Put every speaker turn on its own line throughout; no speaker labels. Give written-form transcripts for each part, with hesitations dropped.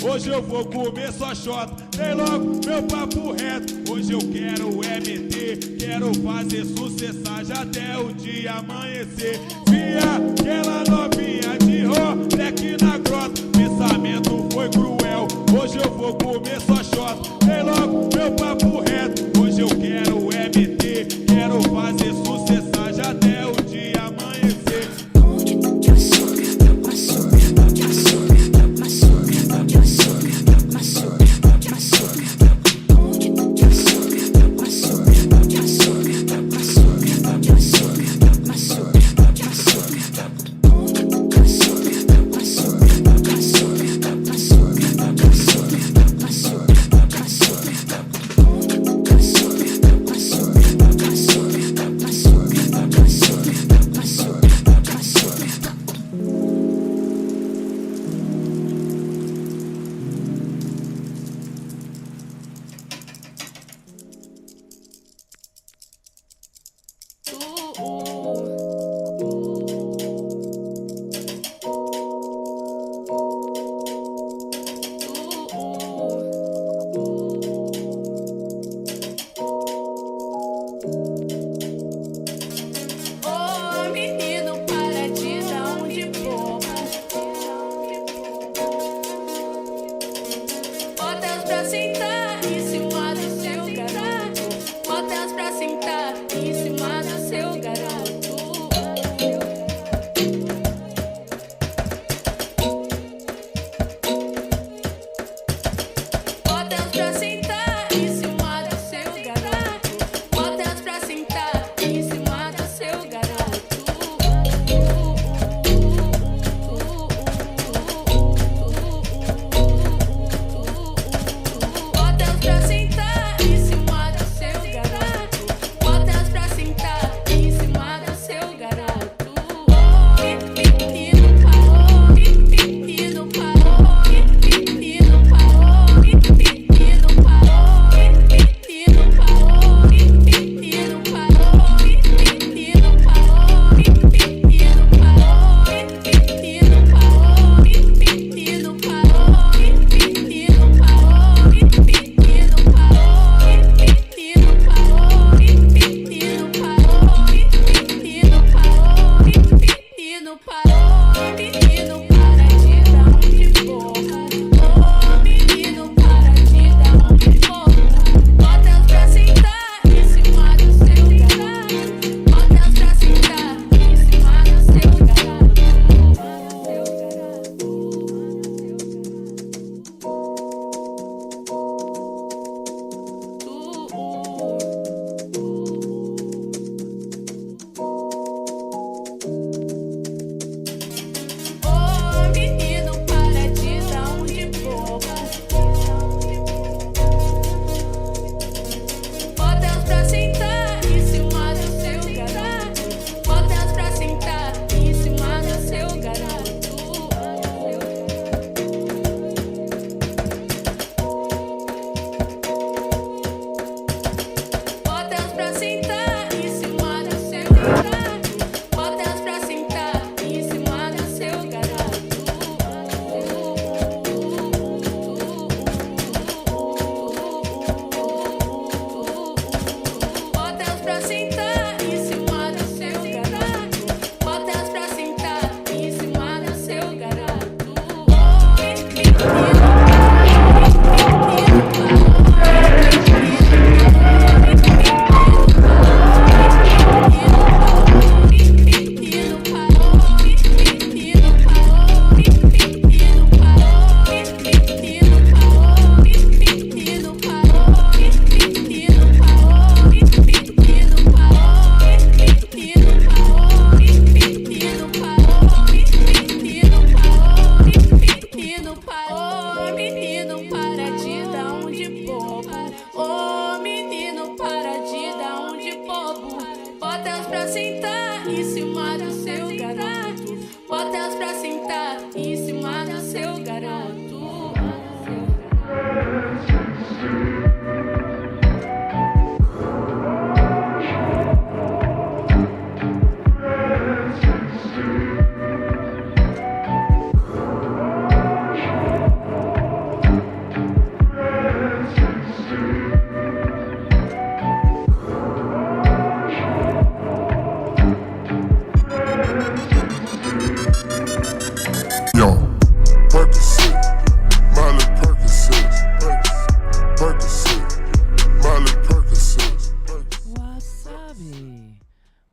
hoje eu vou comer só xota. Tem logo meu papo reto, hoje eu quero é meter, quero fazer sucessagem até o dia amanhecer. Via aquela novinha de roleque na grota, pensamento foi cruel, hoje eu vou comer só xota. Tem logo meu papo reto, hoje eu quero é meter, quero fazer sucessagem até o dia amanhecer.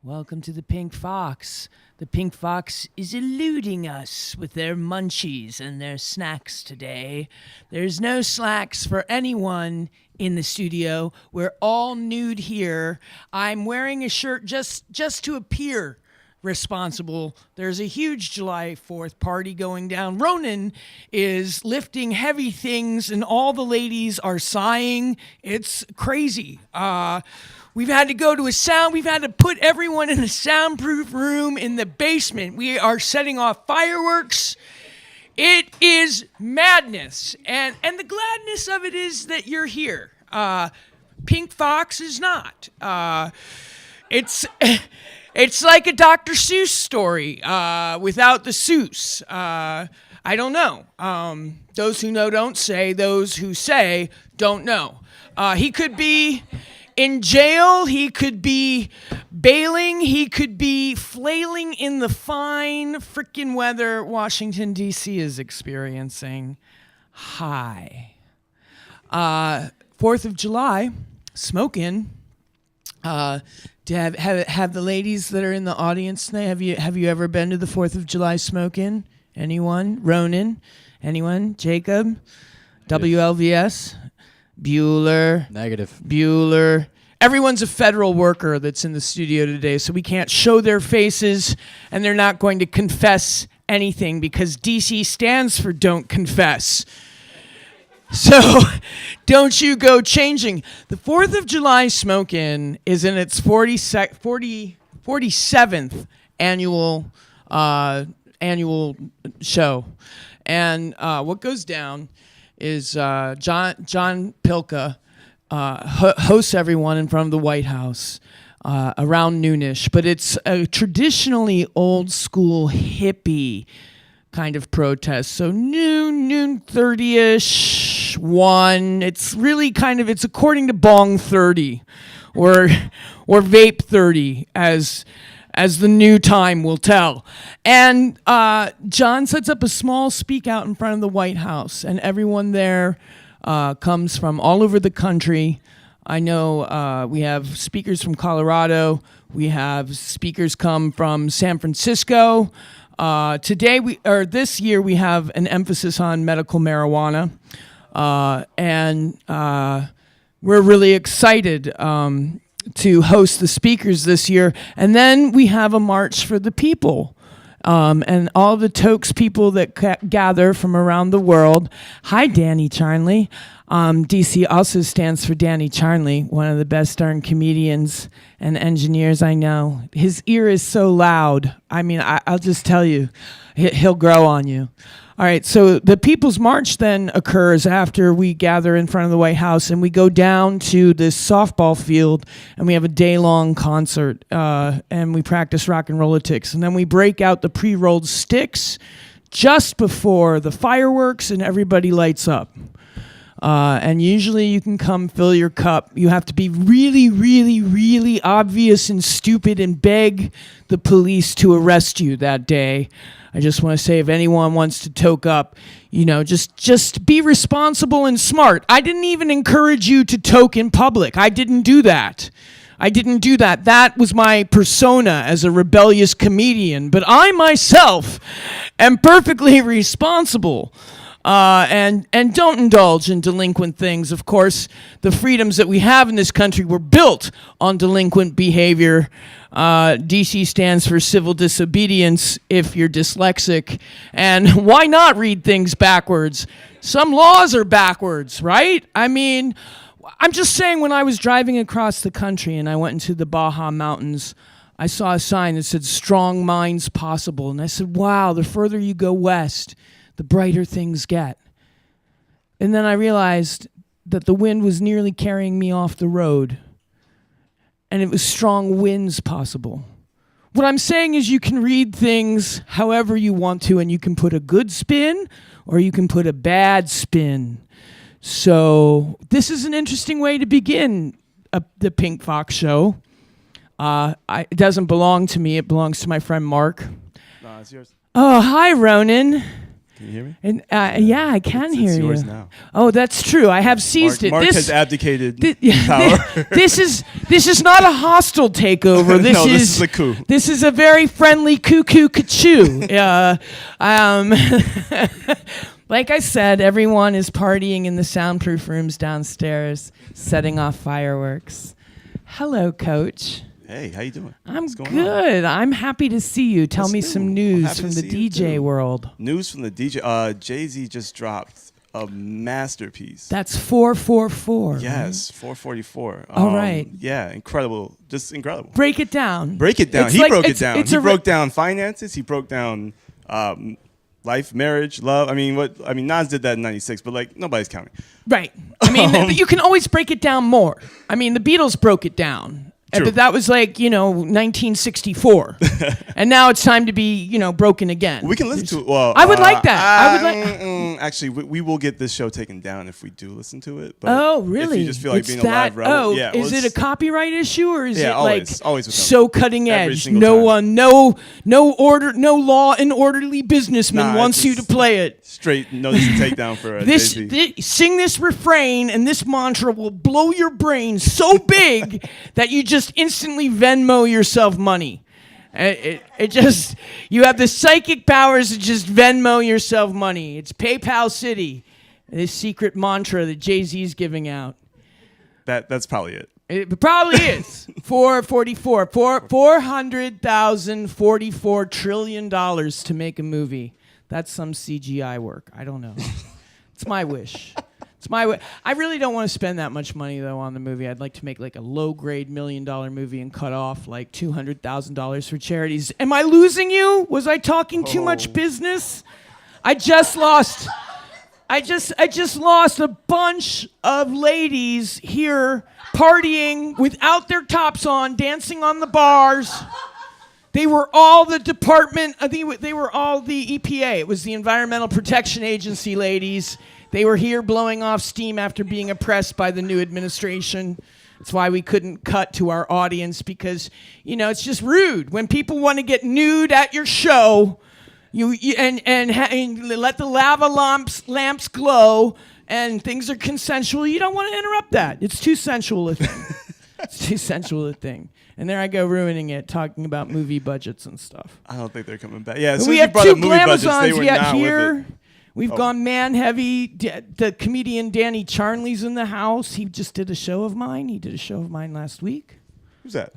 Welcome to the Pink Fox. The Pink Fox is eluding us with their munchies and their snacks today. There's no slacks for anyone in the studio. We're all nude here. I'm wearing a shirt just to appear responsible. There's a huge July 4th party going down. Ronan is lifting heavy things and all the ladies are sighing. It's crazy. We've had to go to we've had to put everyone in a soundproof room in the basement. We are setting off fireworks. It is madness. And the gladness of it is that you're here. Pink Fox is not. It's like a Dr. Seuss story without the Seuss. I don't know. Those who know don't say. Those who say don't know. He could be in jail. He could be bailing. He could be flailing in the fine frickin' weather Washington, D.C. is experiencing. Hi. 4th of July, smoking. Have the ladies that are in the audience tonight, have you ever been to the 4th of July smoking? Anyone? Ronan? Anyone? Jacob? WLVS? Bueller?
Negative.
Bueller. Everyone's a federal worker that's in the studio today, so we can't show their faces, and they're not going to confess anything because DC stands for Don't Confess. So don't you go changing. The 4th of July Smoke-In is in its 47th annual show. And what goes down is John Pilka hosts everyone in front of the White House around noonish. But it's a traditionally old school hippie kind of protest. So noon 30-ish, 1. It's really it's according to Bong 30 or Vape 30 as the new time will tell. And John sets up a small speak out in front of the White House, and everyone there comes from all over the country. I know we have speakers from Colorado. We have speakers come from San Francisco. This year we have an emphasis on medical marijuana, and we're really excited to host the speakers this year. And then we have a March for the People, and all the Tokes people that gather from around the world. Hi, Danny Charnley. DC also stands for Danny Charnley, one of the best darn comedians and engineers I know. His ear is so loud. I mean, I'll just tell you, he'll grow on you. All right, so the People's March then occurs after we gather in front of the White House, and we go down to this softball field, and we have a day-long concert, and we practice rock and rollitics. And then we break out the pre-rolled sticks just before the fireworks, and everybody lights up. And usually you can come fill your cup. You have to be really, really, really obvious and stupid and beg the police to arrest you that day. I just want to say, if anyone wants to toke up, just be responsible and smart. I didn't even encourage you to toke in public. I didn't do that. That was my persona as a rebellious comedian. But I myself am perfectly responsible. And don't indulge in delinquent things. Of course, the freedoms that we have in this country were built on delinquent behavior. DC stands for civil disobedience if you're dyslexic. And why not read things backwards? Some laws are backwards, right? I mean, I'm just saying, when I was driving across the country and I went into the Baja Mountains, I saw a sign that said "Strong Minds Possible." And I said, wow, the further you go west, the brighter things get. And then I realized that the wind was nearly carrying me off the road. And it was strong winds possible. What I'm saying is, you can read things however you want to, and you can put a good spin or you can put a bad spin. So this is an interesting way to begin the Pink Fox show. It doesn't belong to me. It belongs to my friend Mark.
No, it's yours.
Oh, hi, Ronan.
Can you hear me?
And yeah, I can hear
it's
you.
yours now.
Oh, that's true. I have seized
Mark
it.
has abdicated
power. This is not a hostile takeover. This
no,
is
this is a coup.
This is a very friendly cuckoo kachoo. Like I said, everyone is partying in the soundproof rooms downstairs, setting off fireworks. Hello, Coach.
Hey, how you doing?
I'm
What's going
good. I'm happy to see you. Tell
What's
me
new?
some
I'm
news
happy
from
to
the
see you
DJ
too.
world.
News from the DJ. Jay-Z just dropped a masterpiece.
That's 444.
Yes, 444.
All right.
Yeah, incredible. Just incredible.
Break it down.
Break it down.
It's
He
like-
broke it
it's-
down.
it's
He
a
broke down finances. He broke down life, marriage, love. I mean, Nas did that in '96, but like nobody's counting.
Right. I mean, you can always break it down more. I mean, the Beatles broke it down.
True.
But that was like, 1964. And now it's time to be, broken again.
We can listen to it. Well,
I would like that. I would like.
Actually, we will get this show taken down if we do listen to it. But
Oh, really?
If you just feel like
It's
being
that,
a live rebel,
oh,
yeah.
is it a copyright issue or is
Yeah,
it
always,
like
always with them.
so cutting
Every
edge?
single
No
time.
no order, no law and orderly businessman
Nah,
wants
it's
you to
just
play it.
straight notice and takedown for Jay-Z.
Sing this refrain and this mantra will blow your brain so big that you just instantly Venmo yourself money. It just, you have the psychic powers to just Venmo yourself money. It's PayPal City, this secret mantra that Jay-Z's giving out.
That's probably it.
It probably is. 444, $444 trillion to make a movie. That's some CGI work. I don't know. It's my wish. It's my way. I really don't want to spend that much money though on the movie. I'd like to make like a low-grade $1 million movie and cut off like $200,000 for charities. Am I losing you? Was I talking too much business? I just lost a bunch of ladies here partying without their tops on, dancing on the bars. They were all the department. I think they were all the EPA. It was the Environmental Protection Agency ladies. They were here blowing off steam after being oppressed by the new administration. That's why we couldn't cut to our audience because, it's just rude. When people want to get nude at your show, and let the lava lamps glow and things are consensual, you don't want to interrupt that. It's too sensual a thing. And there I go ruining it, talking about movie budgets and stuff.
I don't think they're coming back. Yeah, as soon
We
as you
have
brought
two
up movie budgets, they
Glamazons
were
yet
not
here.
with it.
We've gone man heavy. The comedian Danny Charnley's in the house. He just did a show of mine. He did a show of mine last week.
Who's that?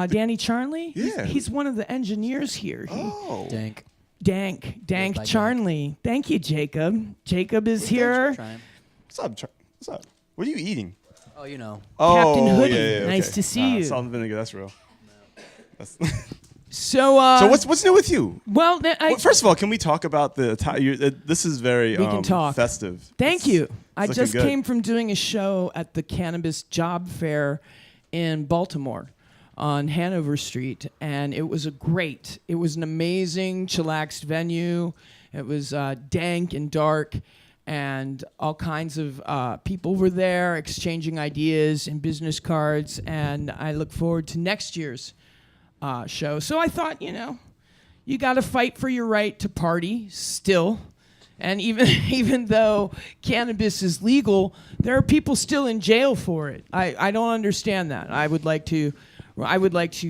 Danny Charnley?
Yeah.
He's one of the engineers here.
Oh.
Dank.
Dank
by
Charnley. Thank you, Jacob. Jacob is here.
Trying.
What's up? What's up? What are you eating?
Oh, you know.
Captain
Oh,
Hoodie.
yeah,
Nice to see you.
Salt and vinegar. That's real. That's
So,
so what's new with you?
Well,
Well, first of all, can we talk about the attire? This is very
We can talk.
festive.
Thank you. I
looking
just
good.
came from doing a show at the Cannabis Job Fair in Baltimore on Hanover Street, and it was an amazing, chillaxed venue. It was dank and dark, and all kinds of people were there exchanging ideas and business cards, and I look forward to next year's show. So I thought, you got to fight for your right to party still. And even though cannabis is legal, there are people still in jail for it. I don't understand that. I would like to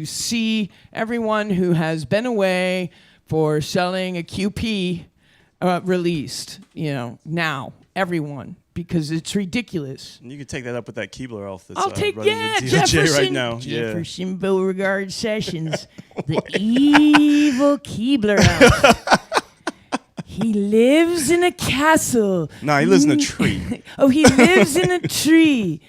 see everyone who has been away for selling a QP released. Now everyone, because it's ridiculous.
You can take that up with that Keebler elf that's
I'll take
running the DOJ
Jefferson
right now.
Jefferson Beauregard Sessions, the evil Keebler elf. He lives in a castle.
Nah, he lives in a tree.
Oh, he lives in a tree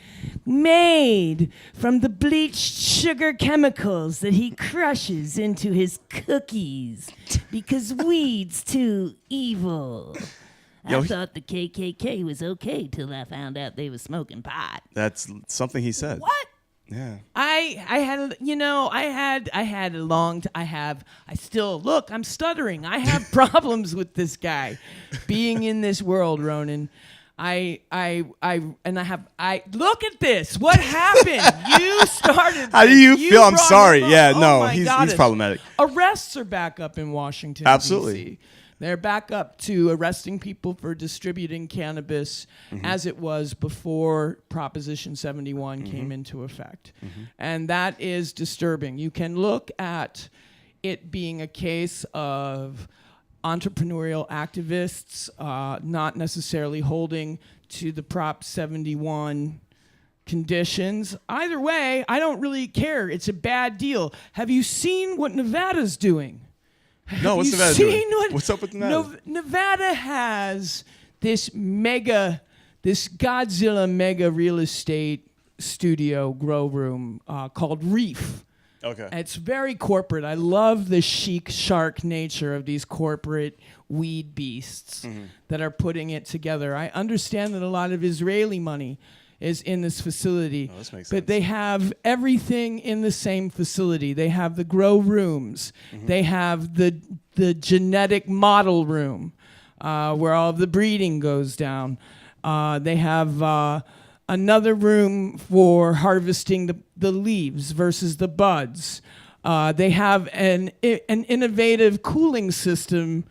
made from the bleached sugar chemicals that he crushes into his cookies because weed's too evil.
Yo,
I thought the KKK was okay till I found out they were smoking pot.
That's something he said.
What?
Yeah.
I still look, I'm stuttering. I have problems with this guy being in this world, Ronan. I look at this. What happened? You started.
How do you feel? I'm
brought
sorry.
him up.
Yeah,
Oh
no,
my
he's
goddess.
problematic.
Arrests are back up in Washington.
Absolutely.
DC. They're back up to arresting people for distributing cannabis as it was before Proposition 71 came into effect. And that is disturbing. You can look at it being a case of entrepreneurial activists not necessarily holding to the Prop 71 conditions. Either way, I don't really care. It's a bad deal. Have you seen what Nevada's doing?
No, what's
you
Nevada
seen
doing? What's up with Nevada?
Nevada has this Godzilla mega real estate studio grow room called Reef.
Okay.
It's very corporate. I love the chic shark nature of these corporate weed beasts that are putting it together. I understand that a lot of Israeli money is in this facility.
Oh, this makes
but
sense.
they have everything in the same facility. They have the grow rooms. They have the genetic model room where all of the breeding goes down. They have another room for harvesting the leaves versus the buds. They have an innovative cooling system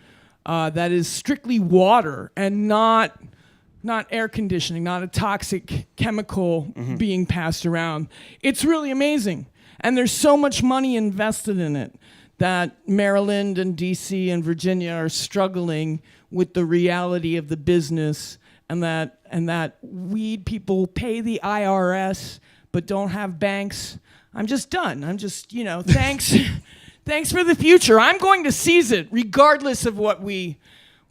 that is strictly water and not air conditioning, not a toxic chemical being passed around. It's really amazing. And there's so much money invested in it that Maryland and DC and Virginia are struggling with the reality of the business, and that weed people pay the IRS but don't have banks. I'm just done. I'm just, thanks. Thanks for the future. I'm going to seize it regardless of what we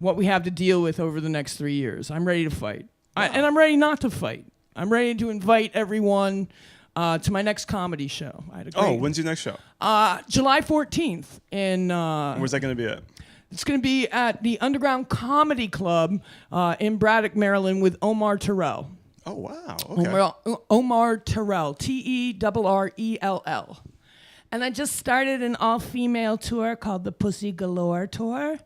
have to deal with over the next 3 years. I'm ready to fight. And I'm ready not to fight. I'm ready to invite everyone to my next comedy show.
When's your next show?
July 14th.
Where's that going to be at?
It's going to be at the Underground Comedy Club in Braddock, Maryland with Omar Terrell.
Oh, wow. Okay.
Omar Terrell, Terrell. And I just started an all-female tour called the Pussy Galore Tour.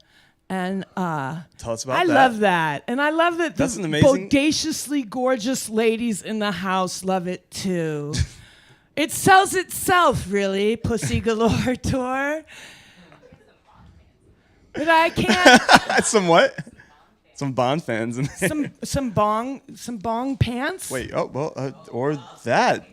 And
tell us about
I
that.
love that. And I love that
That's
the
an amazing...
bodaciously gorgeous ladies in the house love it too. It sells itself, really, Pussy Galore Tour. But I can't...
Some what? Some Bond fans.
some bong pants?
Wait, or that.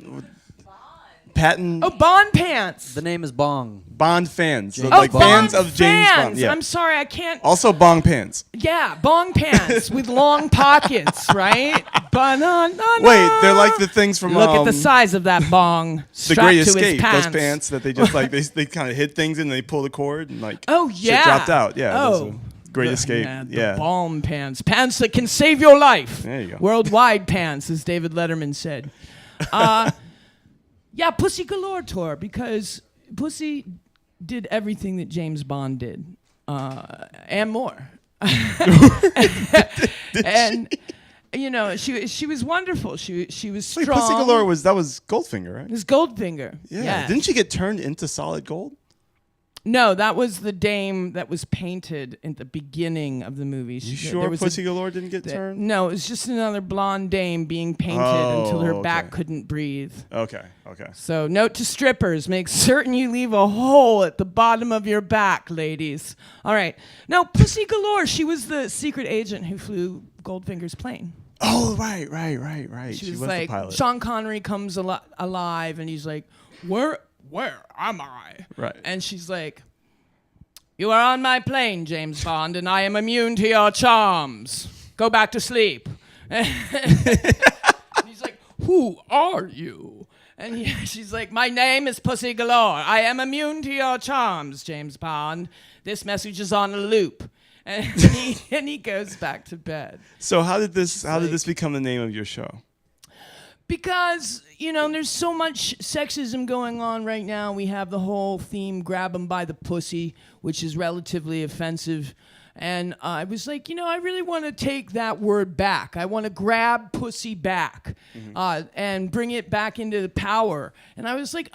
Patent.
Oh, Bond pants.
The name is Bong.
Bond fans. So
Bond
fans of James Bond. Yeah.
I'm sorry, I can't.
Also bong pants.
Yeah, bong pants with long pockets, right? Banana.
Wait, they're like the things from
Look at the size of that bong
The
strapped
Great
to his
Escape.
pants.
Those pants that they just like they kind of hit things and they pull the cord and
Oh yeah.
shit dropped out. Yeah.
Oh.
Great Escape.
The balm pants. Pants that can save your life.
There you go.
Worldwide pants, as David Letterman said. Yeah, Pussy Galore Tour, because Pussy did everything that James Bond did, and more. And she was wonderful. She was strong.
Wait, Pussy Galore was Goldfinger, right?
It was Goldfinger.
Yeah.
Yes.
Didn't she get turned into solid gold?
No, that was the dame that was painted at the beginning of the movie.
You sure Pussy Galore didn't get turned?
No, it was just another blonde dame being painted until her back couldn't breathe.
Okay.
So, note to strippers, make certain you leave a hole at the bottom of your back, ladies. All right. No, Pussy Galore, she was the secret agent who flew Goldfinger's plane.
Oh, right. She
was
was
like,
the pilot.
Sean Connery comes alive, and he's like, Where am I?
Right.
And she's like, you are on my plane, James Bond, and I am immune to your charms. Go back to sleep. And he's like, who are you? And she's like, my name is Pussy Galore. I am immune to your charms, James Bond. This message is on a loop. And he goes back to bed.
So how did this become the name of your show?
Because, there's so much sexism going on right now. We have the whole theme, grab 'em by the pussy, which is relatively offensive. And I was like, I really want to take that word back. I want to grab pussy back and bring it back into the power. And I was like,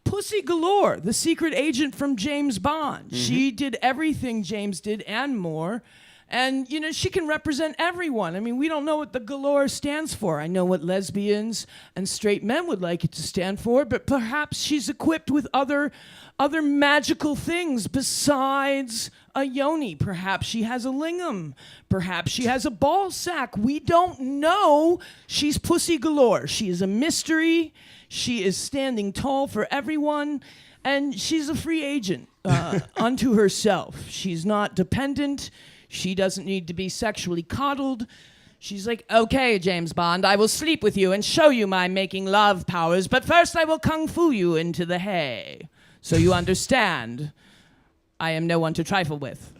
Pussy Galore, the secret agent from James Bond. She did everything James did and more. And, you know, she can represent everyone. I mean, we don't know what the galore stands for. I know what lesbians and straight men would like it to stand for, but perhaps she's equipped with other magical things besides a yoni. Perhaps she has a lingam. Perhaps she has a ball sack. We don't know. She's pussy galore. She is a mystery. She is standing tall for everyone. And she's a free agent unto herself. She's not dependent. She doesn't need to be sexually coddled. She's like, okay, James Bond, I will sleep with you and show you my making love powers, but first I will kung fu you into the hay. So you understand, I am no one to trifle with.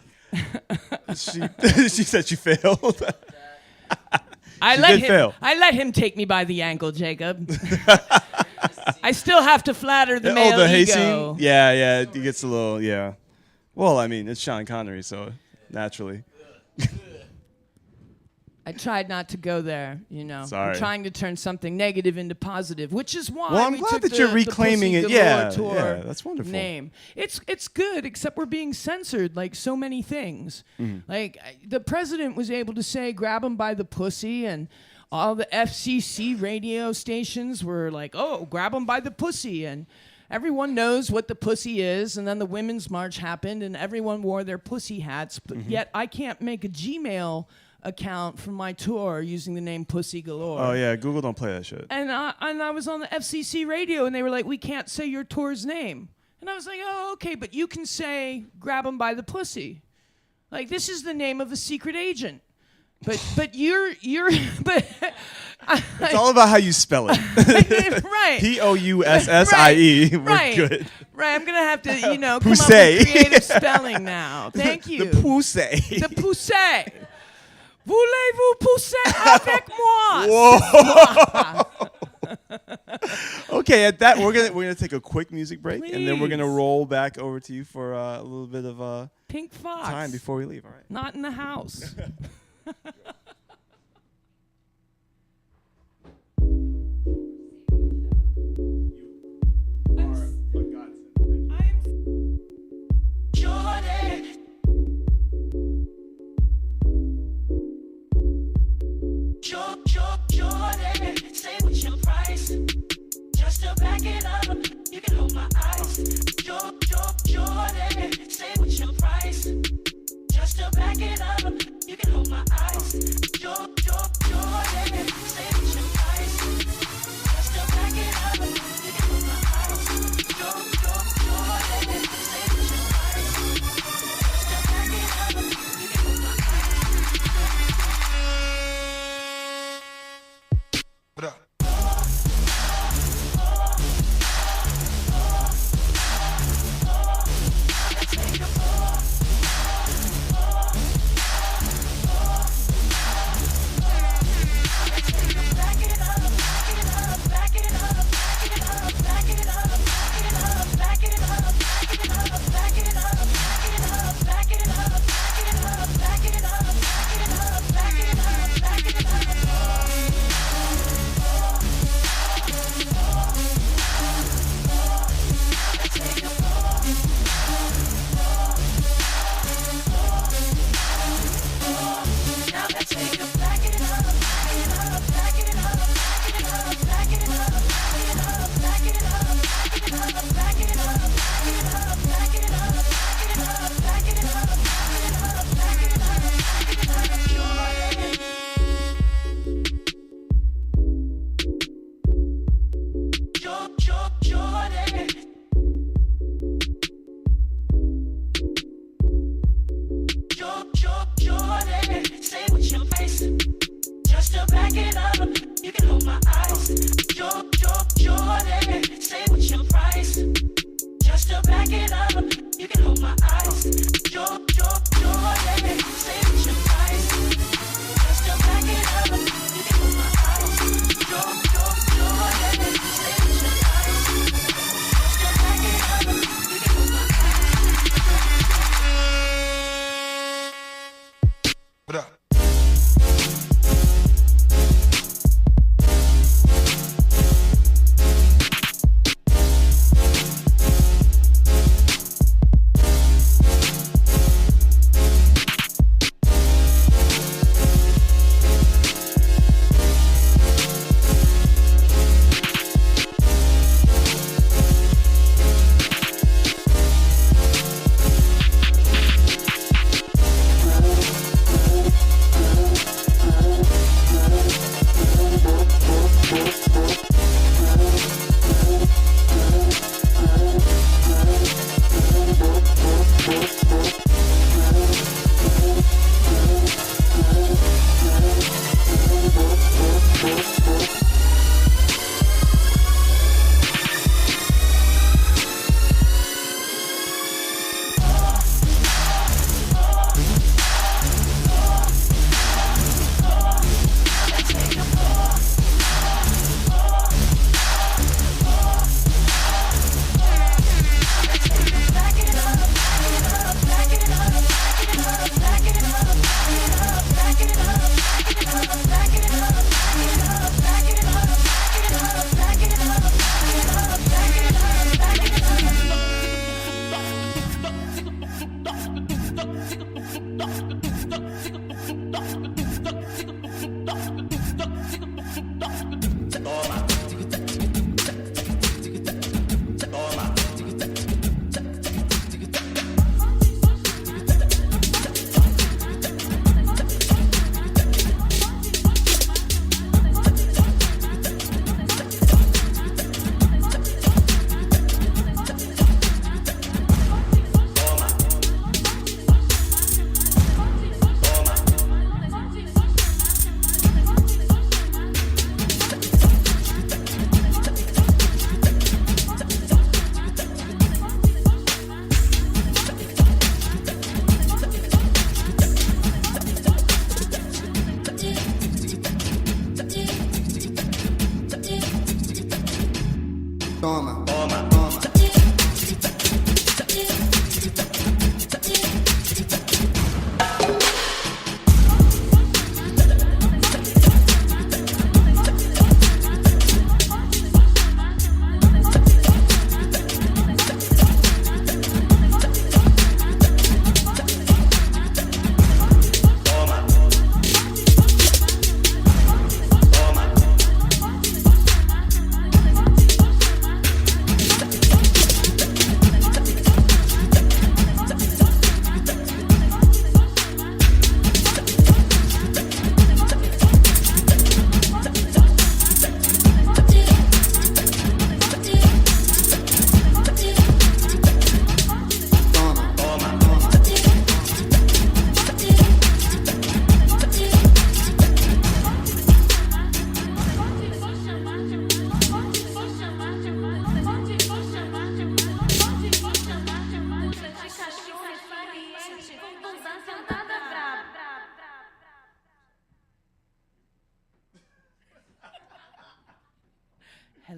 She said she failed.
I let him take me by the ankle, Jacob. I still have to flatter the male
the
ego.
Scene? Yeah, it gets a little, yeah. Well, I mean, it's Sean Connery, so naturally.
I tried not to go there, you know.
Sorry.
I'm trying to turn something negative into positive, which is why
Well, I'm
we
glad
took
that you're reclaiming
the
it.
Pussy
Yeah,
Galore Tour
that's wonderful.
name. It's good, except we're being censored like so many things. Like the president was able to say, grab him by the pussy, and all the FCC radio stations were like, oh, grab him by the pussy, and everyone knows what the pussy is. And then the Women's March happened, and everyone wore their pussy hats, but yet I can't make a Gmail account for my tour using the name Pussy Galore.
Oh, yeah, Google don't play that shit.
And I was on the FCC radio, and they were like, we can't say your tour's name. And I was like, oh, okay, but you can say, grab him by the pussy. Like, this is the name of a secret agent. But you're but
It's all about how you spell it.
right.
P-O-U-S-S-I-E. We're
right.
good.
Right, I'm gonna have to, come up
Poussey.
with creative spelling now. Thank you.
The poussey.
The poussey. Voulez-vous pousser avec moi?
Whoa. Okay, at that we're gonna take a quick music break, and then we're gonna
Please.
roll back over to you for a little bit of
Pink Fox.
time before we leave. All right.
Not in the house.
Jordan, say what's your price? Just to back it up, you can hold my eyes. Jordan, say what's your price? Just to back it up, you can hold my eyes.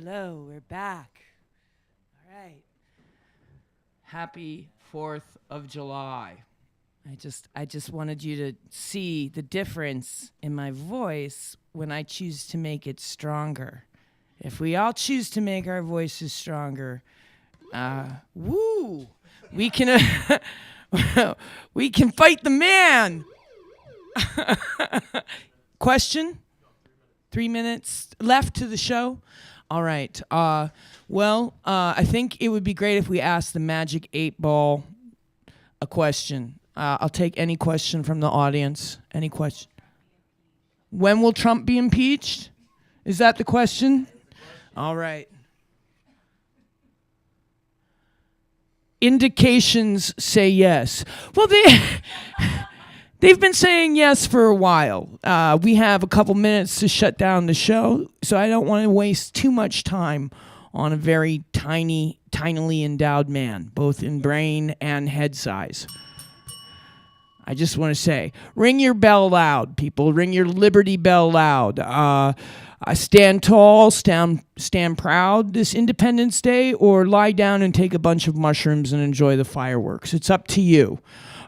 Hello, we're back. All right. Happy 4th of July. I just wanted you to see the difference in my voice when I choose to make it stronger. If we all choose to make our voices stronger, we can we can fight the man. Question? 3 minutes left to the show. All right. I think it would be great if we asked the Magic 8 Ball a question. I'll take any question from the audience. Any question? When will Trump be impeached? Is that the question? All right. Indications say yes. Well, they've been saying yes for a while. We have a couple minutes to shut down the show, so I don't want to waste too much time on a very tinily endowed man, both in brain and head size. I just want to say, ring your bell loud, people. Ring your Liberty Bell loud. Stand tall, stand proud this Independence Day, or lie down and take a bunch of mushrooms and enjoy the fireworks. It's up to you.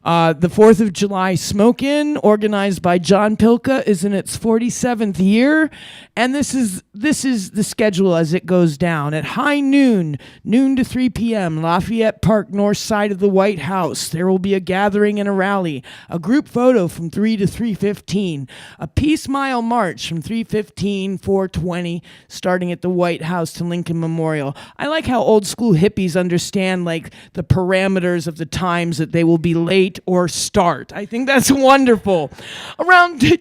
The 4th of July Smoke-In, organized by John Pilka, is in its 47th year, and this is the schedule as it goes down. At high noon to 3 p.m., Lafayette Park, north side of the White House, there will be a gathering and a rally, a group photo from 3 to 3:15, a Peace Mile march from 3:15, 4:20, starting at the White House to Lincoln Memorial. I like how old school hippies understand like the parameters of the times that they will be late or start. I think that's wonderful. Around 2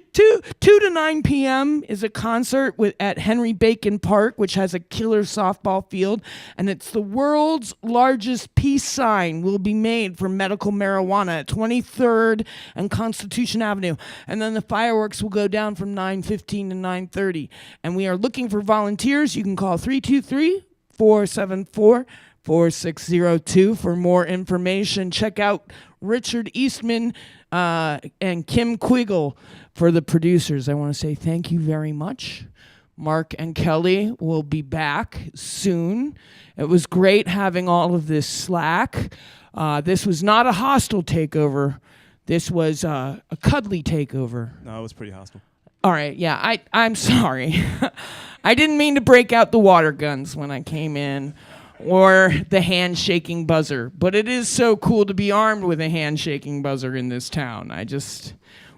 to 9 p.m. is a concert at Henry Bacon Park, which has a killer softball field, and it's the world's largest peace sign will be made for medical marijuana at 23rd and Constitution Avenue. And then the fireworks will go down from 9:15 to 9:30. And we are looking for volunteers. You can call 323-474-4602 for more information. Check out Richard Eastman and Kim Quiggle for the producers. I want to say thank you very much. Mark and Kelly will be back soon. It was great having all of this slack. This was not a hostile takeover. This was a cuddly takeover.
No, it was pretty hostile.
All right, yeah, I'm sorry. I didn't mean to break out the water guns when I came in, or the handshaking buzzer. But it is so cool to be armed with a handshaking buzzer in this town. I just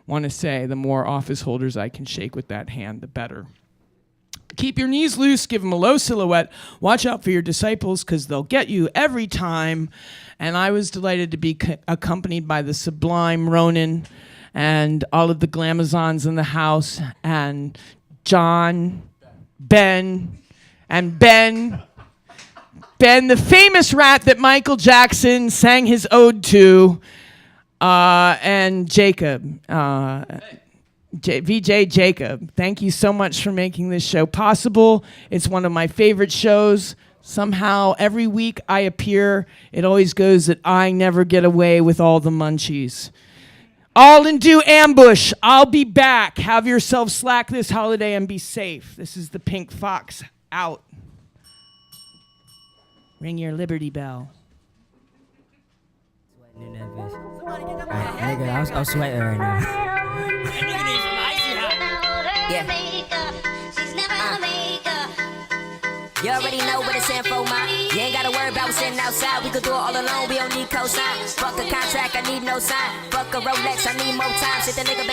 want to say the more office holders I can shake with that hand, the better. Keep your knees loose, give them a low silhouette. Watch out for your disciples because they'll get you every time. And I was delighted to be accompanied by the sublime Ronan and all of the glamazons in the house, and John, Ben, the famous rat that Michael Jackson sang his ode to, and Jacob, VJ Jacob. Thank you so much for making this show possible. It's one of my favorite shows. Somehow, every week I appear, it always goes that I never get away with all the munchies. All in due ambush. I'll be back. Have yourself slack this holiday and be safe. This is the Pink Fox out. Ring your Liberty Bell.
In that bitch. Nigga, I'm sweating right now.
Yeah. You already know what it's in for, ma. You ain't gotta worry about what's sitting outside. We could do it all alone, we don't need cosign. Fuck a contract, I need no sign. Fuck a Rolex, I need more time. Sit the nigga back.